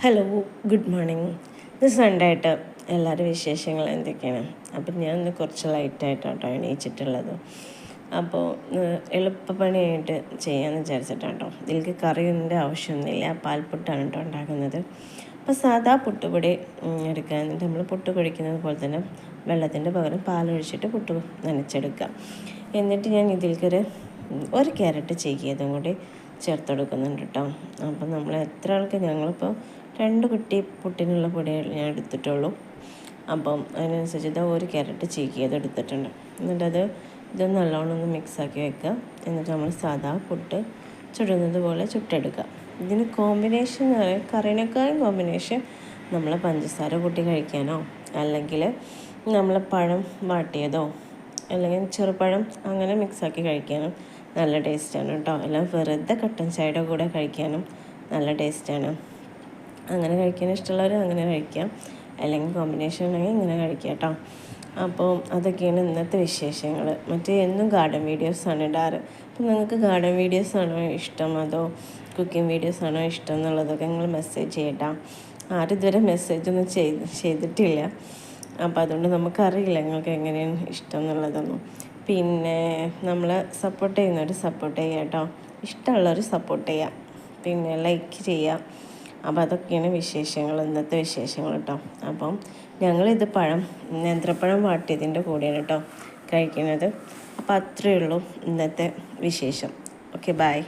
Hello, good morning. ഇത് Sunday ആയിട്ട് എല്ലാവരും വിശേഷങ്ങൾ എന്തൊക്കെയാണ്? അപ്പം ഞാൻ ഇന്ന് കുറച്ച് ലൈറ്റായിട്ടാട്ടോ എണീച്ചിട്ടുള്ളത്. അപ്പോൾ എളുപ്പപ്പണിയായിട്ട് ചെയ്യാമെന്ന് വിചാരിച്ചിട്ടാട്ടോ. ഇതിലേക്ക് കറിയുടെ ആവശ്യമൊന്നുമില്ല, പാൽപ്പുട്ടാണ് കേട്ടോ ഉണ്ടാക്കുന്നത്. അപ്പോൾ സാധാ പുട്ടുപൊടി എടുക്കുക. എന്നിട്ട് നമ്മൾ പുട്ട് കുഴിക്കുന്നത് പോലെ തന്നെ വെള്ളത്തിൻ്റെ പകരം പാലൊഴിച്ചിട്ട് പുട്ട് നനച്ചെടുക്കുക. എന്നിട്ട് ഞാൻ ഇതിലേക്കൊരു ക്യാരറ്റ് ചെയ്യതും കൂടി ചേർത്ത് കൊടുക്കുന്നുണ്ട് കേട്ടോ. അപ്പം നമ്മൾ എത്ര ആൾക്ക് ഞങ്ങളിപ്പോൾ 2 കുട്ടി പുട്ടിനുള്ള പൊടി ഞാൻ എടുത്തിട്ടുള്ളൂ. അപ്പം അതിനനുസരിച്ച് ഒരു ക്യാരറ്റ് ചീക്കിയത് എടുത്തിട്ടുണ്ട്. എന്നിട്ടത് ഇത് നല്ലോണം ഒന്ന് മിക്സാക്കി വെക്കുക. എന്നിട്ട് നമ്മൾ സാധാ പുട്ട് ചുടുന്നത് പോലെ ചുട്ടെടുക്കുക. ഇതിന് കോമ്പിനേഷൻ കറിനേക്കാളും കോമ്പിനേഷൻ നമ്മൾ പഞ്ചസാര കൂട്ടി കഴിക്കാനോ അല്ലെങ്കിൽ നമ്മൾ പഴം വാട്ടിയതോ അല്ലെങ്കിൽ ചെറുപഴം അങ്ങനെ മിക്സാക്കി കഴിക്കാനും നല്ല ടേസ്റ്റാണ് കേട്ടോ. എല്ലാം വെറുതെ കട്ടൻ ചായയുടെ കൂടെ കഴിക്കാനും നല്ല ടേസ്റ്റാണ്. അങ്ങനെ കഴിക്കാൻ ഇഷ്ടമുള്ളവർ അങ്ങനെ കഴിക്കാം, അല്ലെങ്കിൽ കോമ്പിനേഷൻ ഉണ്ടെങ്കിൽ ഇങ്ങനെ കഴിക്കാം കേട്ടോ. അപ്പോൾ അതൊക്കെയാണ് ഇന്നത്തെ വിശേഷങ്ങൾ. മറ്റേ എന്നും ഗാർഡൻ വീഡിയോസാണ് ഇടാറ്. അപ്പോൾ നിങ്ങൾക്ക് ഗാർഡൻ വീഡിയോസാണോ ഇഷ്ടം അതോ കുക്കിംഗ് വീഡിയോസാണോ ഇഷ്ടം എന്നുള്ളതൊക്കെ നിങ്ങൾ മെസ്സേജ് ചെയ്യട്ടോ. ആരും ഇതുവരെ മെസ്സേജൊന്നും ചെയ്തിട്ടില്ല. അപ്പോൾ അതുകൊണ്ട് നമുക്കറിയില്ല നിങ്ങൾക്ക് എങ്ങനെയാണ് ഇഷ്ടം എന്നുള്ളതൊന്നും. പിന്നെ നമ്മൾ സപ്പോർട്ട് ചെയ്യുന്നവർ സപ്പോർട്ട് ചെയ്യുക കേട്ടോ. ഇഷ്ടമുള്ളവർ സപ്പോർട്ട് ചെയ്യുക, പിന്നെ ലൈക്ക് ചെയ്യുക. അപ്പോൾ അതൊക്കെയാണ് വിശേഷങ്ങൾ, ഇന്നത്തെ വിശേഷങ്ങൾ കേട്ടോ. അപ്പം ഞങ്ങളിത് നേന്ത്രപ്പഴം വാട്ടിയതിൻ്റെ കൂടെയാണ് കേട്ടോ കഴിക്കുന്നത്. അപ്പോൾ അത്രയേ ഉള്ളൂ ഇന്നത്തെ വിശേഷം. Okay, by.